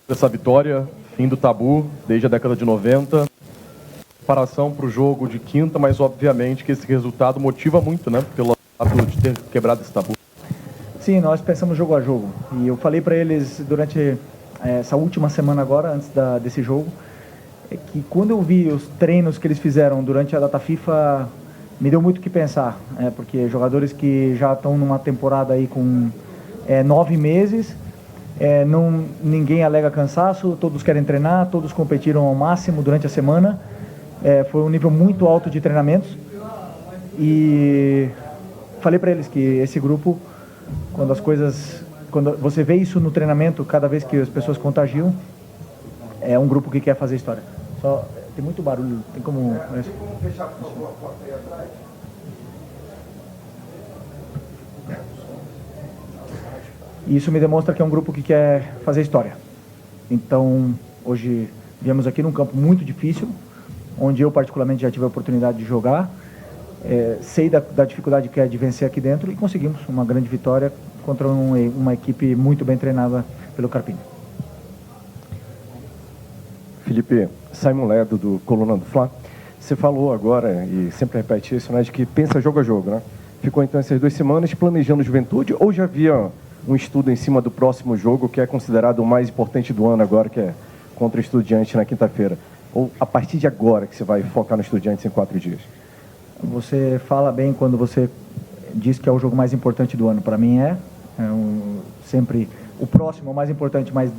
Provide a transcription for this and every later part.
Essa vitória, fim do tabu, desde a década de 90. Preparação para o jogo de quinta, mas obviamente que esse resultado motiva muito, né? Pelo fato de ter quebrado esse tabu. Sim, nós pensamos jogo a jogo. E eu falei para eles durante essa última semana agora, antes desse jogo, que quando eu vi os treinos que eles fizeram durante a data FIFA, me deu muito o que pensar. Porque jogadores que já estão numa temporada aí com 9 meses, ninguém alega cansaço, todos querem treinar, todos competiram ao máximo durante a semana. Foi um nível muito alto de treinamentos. E falei para eles que esse grupo, quando você vê isso no treinamento, cada vez que as pessoas contagiam, é um grupo que quer fazer história. Só tem muito barulho, tem como fechar com a porta aí atrás? E isso me demonstra que é um grupo que quer fazer história. Então, hoje viemos aqui num campo muito difícil, onde eu particularmente já tive a oportunidade de jogar. Sei da dificuldade que é de vencer aqui dentro e conseguimos uma grande vitória contra uma equipe muito bem treinada pelo Carpini. Felipe, Simon Ledo, do Coluna do Fla. Você falou agora, e sempre repete isso, né, de que pensa jogo a jogo, né? Ficou então essas 2 semanas planejando Juventude ou já havia um estudo em cima do próximo jogo, que é considerado o mais importante do ano agora, que é contra o Estudiantes na quinta-feira? Ou a partir de agora que você vai focar no Estudiantes em 4 dias? Você fala bem quando você diz que é o jogo mais importante do ano. Para mim sempre o próximo, o mais importante, mas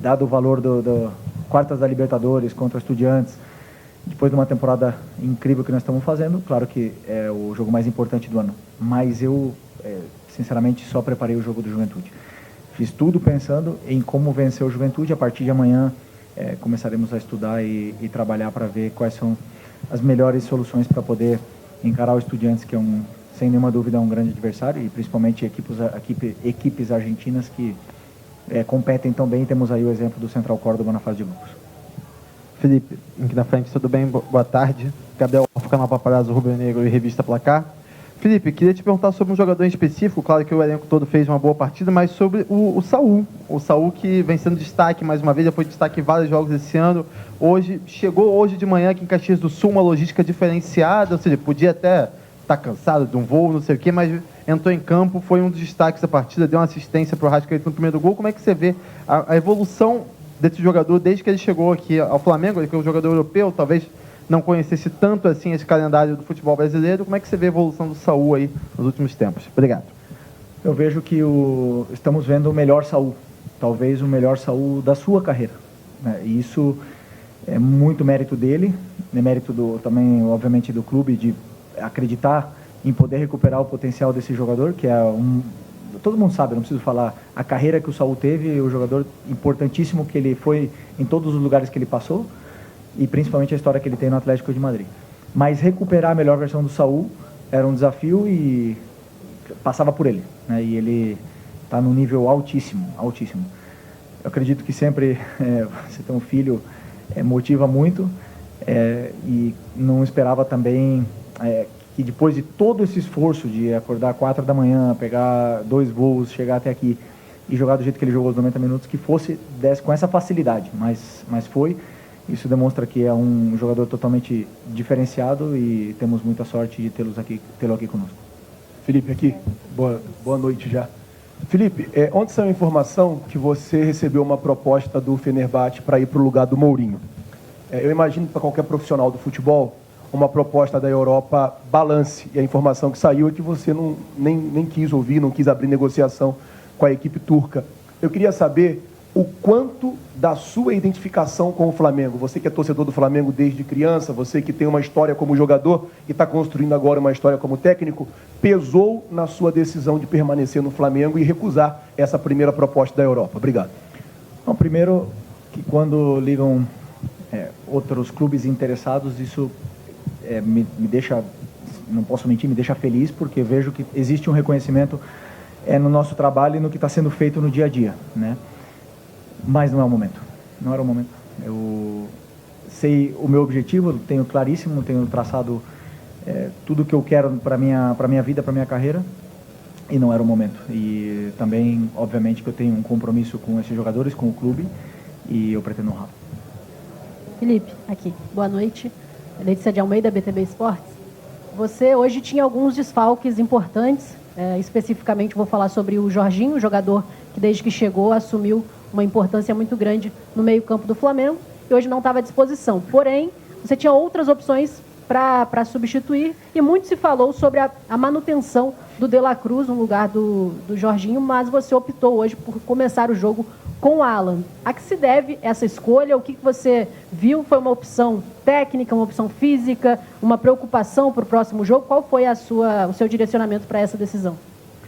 dado o valor do quartas da Libertadores contra Estudiantes, depois de uma temporada incrível que nós estamos fazendo, claro que é o jogo mais importante do ano. Mas eu, sinceramente, só preparei o jogo do Juventude. Fiz tudo pensando em como vencer o Juventude. A partir de amanhã começaremos a estudar e trabalhar para ver quais são as melhores soluções para poder encarar o Estudiantes, que sem nenhuma dúvida é um grande adversário, e principalmente equipes argentinas que competem tão bem. Temos aí o exemplo do Central Córdoba na fase de grupos. Felipe, aqui na frente, tudo bem? Boa tarde. Gabriel, canal Paparazzo Rubro Negro e Revista Placar. Felipe, queria te perguntar sobre um jogador em específico. Claro que o elenco todo fez uma boa partida, mas sobre o Saul. O Saul, que vem sendo destaque mais uma vez, já foi destaque em vários jogos esse ano. Chegou hoje de manhã aqui em Caxias do Sul, uma logística diferenciada, ou seja, podia até estar cansado de um voo, não sei o quê, mas entrou em campo, foi um dos destaques da partida, deu uma assistência para o Rascaeta no primeiro gol. Como é que você vê a evolução desse jogador desde que ele chegou aqui ao Flamengo? Ele que é um jogador europeu, talvez não conhecesse tanto assim esse calendário do futebol brasileiro. Como é que você vê a evolução do Saul aí nos últimos tempos? Obrigado. Eu vejo que estamos vendo o melhor Saul, talvez o melhor Saul da sua carreira, né? E isso é muito mérito dele, é mérito também, obviamente, do clube, de acreditar em poder recuperar o potencial desse jogador, que todo mundo sabe, não preciso falar a carreira que o Saul teve, o jogador importantíssimo que ele foi em todos os lugares que ele passou, e principalmente a história que ele tem no Atlético de Madrid. Mas recuperar a melhor versão do Saul era um desafio e passava por ele, né? E ele está num nível altíssimo, altíssimo. Eu acredito que sempre você ter um filho motiva muito, e não esperava também que depois de todo esse esforço de acordar 4 da manhã, pegar 2 voos, chegar até aqui e jogar do jeito que ele jogou os 90 minutos, que desse com essa facilidade, mas foi. Isso demonstra que é um jogador totalmente diferenciado e temos muita sorte de tê-lo aqui conosco. Felipe, aqui. Boa noite já. Felipe, ontem saiu a informação que você recebeu uma proposta do Fenerbahçe para ir para o lugar do Mourinho. Eu imagino que para qualquer profissional do futebol, uma proposta da Europa balance. E a informação que saiu é que você nem quis ouvir, não quis abrir negociação com a equipe turca. Eu queria saber o quanto da sua identificação com o Flamengo, você que é torcedor do Flamengo desde criança, você que tem uma história como jogador e está construindo agora uma história como técnico, pesou na sua decisão de permanecer no Flamengo e recusar essa primeira proposta da Europa? Obrigado. Bom, primeiro, que quando ligam outros clubes interessados, isso me deixa, não posso mentir, me deixa feliz, porque vejo que existe um reconhecimento no nosso trabalho e no que está sendo feito no dia a dia, né? Mas não é o momento, não era o momento. Eu sei o meu objetivo, tenho claríssimo, tenho traçado tudo o que eu quero para minha vida, para minha carreira, e não era o momento. E também, obviamente, que eu tenho um compromisso com esses jogadores, com o clube, e eu pretendo honrar. Felipe, aqui. Boa noite. Letícia de Almeida, BTB Esportes. Você hoje tinha alguns desfalques importantes, especificamente vou falar sobre o Jorginho, jogador que desde que chegou assumiu uma importância muito grande no meio-campo do Flamengo e hoje não estava à disposição. Porém, você tinha outras opções para substituir e muito se falou sobre a manutenção do De La Cruz no lugar do Jorginho, mas você optou hoje por começar o jogo com o Alan. A que se deve essa escolha? O que você viu? Foi uma opção técnica, uma opção física, uma preocupação para o próximo jogo? Qual foi o seu direcionamento para essa decisão?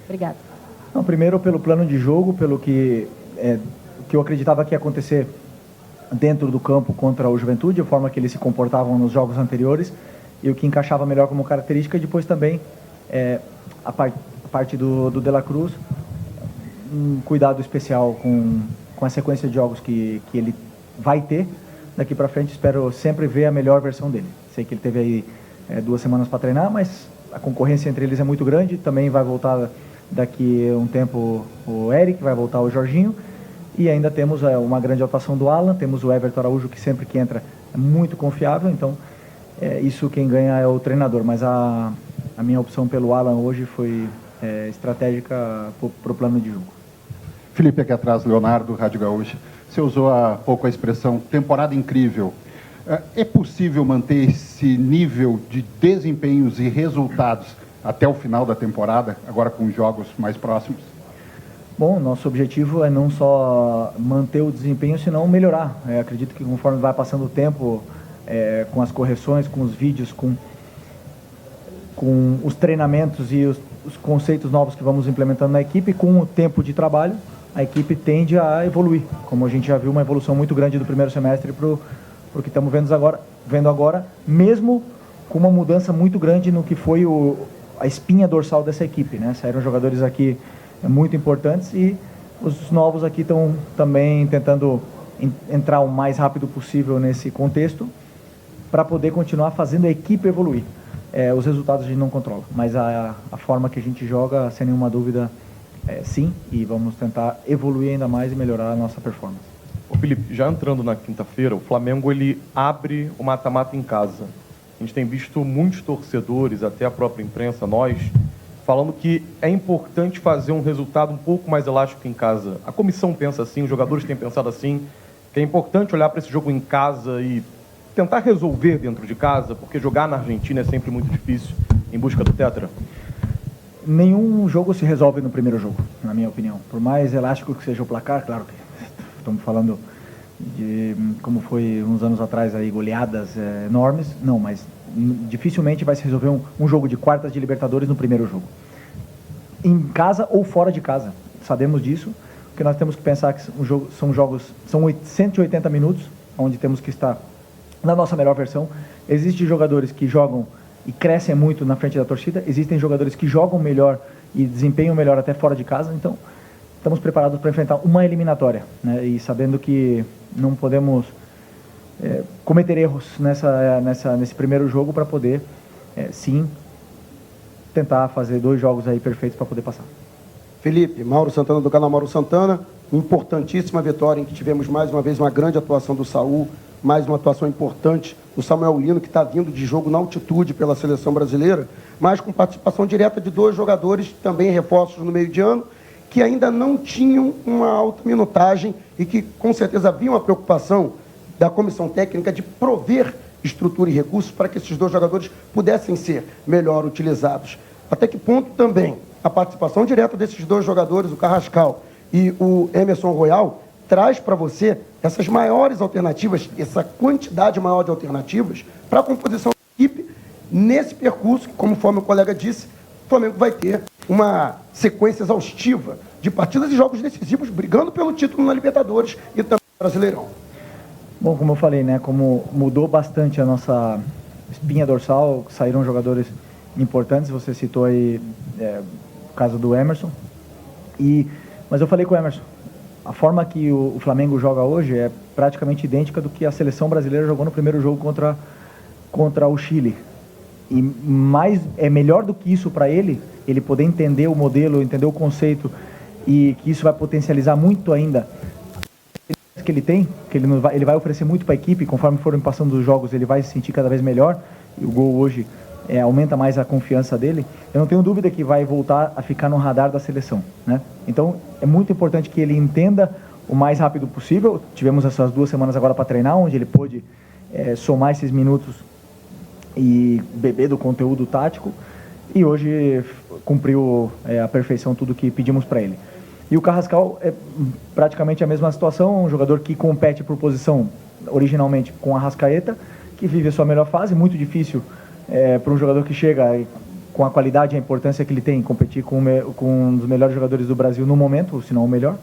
Obrigada. Não, primeiro pelo plano de jogo, pelo que eu acreditava que ia acontecer dentro do campo contra o Juventude, a forma que eles se comportavam nos jogos anteriores e o que encaixava melhor como característica. E depois também a parte do De La Cruz, um cuidado especial com a sequência de jogos que ele vai ter daqui para frente. Espero sempre ver a melhor versão dele. Sei que ele teve aí 2 semanas para treinar, mas a concorrência entre eles é muito grande. Também vai voltar daqui a um tempo o Eric, vai voltar o Jorginho. E ainda temos uma grande atuação do Alan, temos o Everton Araújo, que sempre que entra é muito confiável. Então, isso quem ganha é o treinador. Mas a minha opção pelo Alan hoje foi estratégica para o plano de jogo. Felipe, aqui atrás, Leonardo, Rádio Gaúcha. Você usou há pouco a expressão temporada incrível. É possível manter esse nível de desempenhos e resultados até o final da temporada, agora com jogos mais próximos? Bom, nosso objetivo é não só manter o desempenho, senão melhorar. Acredito que conforme vai passando o tempo, com as correções, com os vídeos, com os treinamentos e os conceitos novos que vamos implementando na equipe, com o tempo de trabalho, a equipe tende a evoluir. Como a gente já viu, uma evolução muito grande do primeiro semestre para o que estamos vendo agora, mesmo com uma mudança muito grande no que foi a espinha dorsal dessa equipe, né? Saíram jogadores aqui muito importantes e os novos aqui estão também tentando entrar o mais rápido possível nesse contexto para poder continuar fazendo a equipe evoluir. Os resultados a gente não controla, mas a forma que a gente joga, sem nenhuma dúvida, sim, e vamos tentar evoluir ainda mais e melhorar a nossa performance. Ô Felipe, já entrando na quinta-feira, o Flamengo ele abre o mata-mata em casa. A gente tem visto muitos torcedores, até a própria imprensa, nós, falando que é importante fazer um resultado um pouco mais elástico em casa. A comissão pensa assim, os jogadores têm pensado assim, que é importante olhar para esse jogo em casa e tentar resolver dentro de casa, porque jogar na Argentina é sempre muito difícil em busca do tetra. Nenhum jogo se resolve no primeiro jogo, na minha opinião. Por mais elástico que seja o placar, claro que estamos falando de como foi uns anos atrás aí, goleadas enormes. Não, mas dificilmente vai se resolver um jogo de quartas de Libertadores no primeiro jogo. Em casa ou fora de casa. Sabemos disso, porque nós temos que pensar que são 180 minutos, onde temos que estar na nossa melhor versão. Existem jogadores que jogam e crescem muito na frente da torcida, existem jogadores que jogam melhor e desempenham melhor até fora de casa, então estamos preparados para enfrentar uma eliminatória, né? E sabendo que não podemos cometer erros nesse primeiro jogo para poder, sim, tentar fazer 2 jogos aí perfeitos para poder passar. Felipe, Mauro Santana do canal Mauro Santana, importantíssima vitória em que tivemos mais uma vez uma grande atuação do Saul, mais uma atuação importante do Samuel Lino, que está vindo de jogo na altitude pela seleção brasileira, mas com participação direta de 2 jogadores, também reforços no meio de ano, que ainda não tinham uma alta minutagem e que com certeza havia uma preocupação da comissão técnica de prover estrutura e recursos para que esses 2 jogadores pudessem ser melhor utilizados. Até que ponto também a participação direta desses 2 jogadores, o Carrascal e o Emerson Royal, traz para você essas maiores alternativas, essa quantidade maior de alternativas para a composição da equipe nesse percurso que, como o colega disse, o Flamengo vai ter uma sequência exaustiva de partidas e jogos decisivos, brigando pelo título na Libertadores e também no Brasileirão. Bom, como eu falei, né, como mudou bastante a nossa espinha dorsal, saíram jogadores importantes, você citou aí o caso do Emerson, mas eu falei com o Emerson, a forma que o Flamengo joga hoje é praticamente idêntica do que a seleção brasileira jogou no primeiro jogo contra o Chile. E mais, é melhor do que isso para ele, ele poder entender o modelo, entender o conceito, e que isso vai potencializar muito ainda que ele tem, que ele vai oferecer muito para a equipe, conforme forem passando os jogos, ele vai se sentir cada vez melhor, e o gol hoje aumenta mais a confiança dele. Eu não tenho dúvida que vai voltar a ficar no radar da seleção, né? Então, é muito importante que ele entenda o mais rápido possível. Tivemos essas 2 semanas agora para treinar, onde ele pôde somar esses minutos e beber do conteúdo tático, e hoje cumpriu à perfeição tudo que pedimos para ele. E o Carrascal é praticamente a mesma situação, um jogador que compete por posição originalmente com a Arrascaeta, que vive a sua melhor fase. Muito difícil para um jogador que chega com a qualidade e a importância que ele tem, competir com um dos melhores jogadores do Brasil no momento, se não o melhor.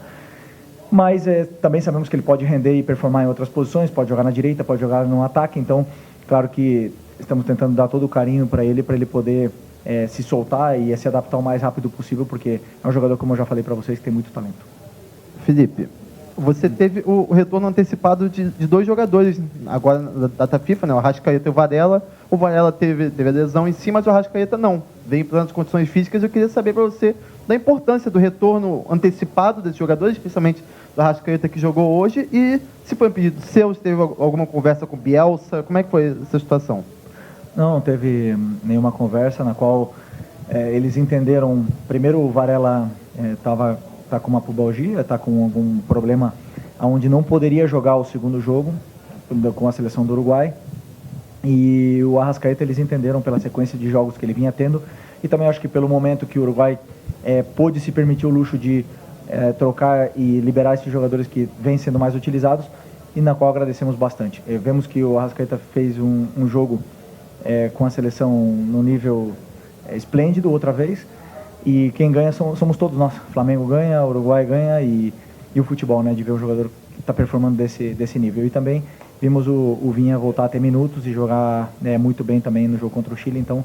Mas também sabemos que ele pode render e performar em outras posições, pode jogar na direita, pode jogar no ataque. Então, claro que estamos tentando dar todo o carinho para ele poder se soltar e se adaptar o mais rápido possível, porque é um jogador, como eu já falei para vocês, que tem muito talento. Felipe, você teve o retorno antecipado de 2 jogadores agora na data FIFA, né? O Arrascaeta e o Varela. O Varela teve a lesão em si, mas o Arrascaeta não. Vem para as condições físicas. Eu queria saber para você da importância do retorno antecipado desses jogadores, especialmente do Arrascaeta, que jogou hoje, e se foi um pedido seu, se teve alguma conversa com o Bielsa, como é que foi essa situação? Não teve nenhuma conversa na qual eles entenderam. Primeiro, o Varela tá com uma pubalgia, está com algum problema onde não poderia jogar o segundo jogo com a seleção do Uruguai. E o Arrascaeta, eles entenderam pela sequência de jogos que ele vinha tendo, e também acho que pelo momento que o Uruguai pôde se permitir o luxo de trocar e liberar esses jogadores que vêm sendo mais utilizados, e na qual agradecemos bastante. Vemos que o Arrascaeta fez um jogo com a seleção no nível esplêndido outra vez, e quem ganha somos todos nós. Flamengo ganha, Uruguai ganha, e o futebol, né, de ver um jogador que está performando desse nível. E também vimos o Vinha voltar a ter minutos e jogar muito bem também no jogo contra o Chile. Então,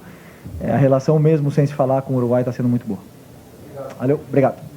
a relação mesmo sem se falar com o Uruguai está sendo muito boa. Valeu, obrigado.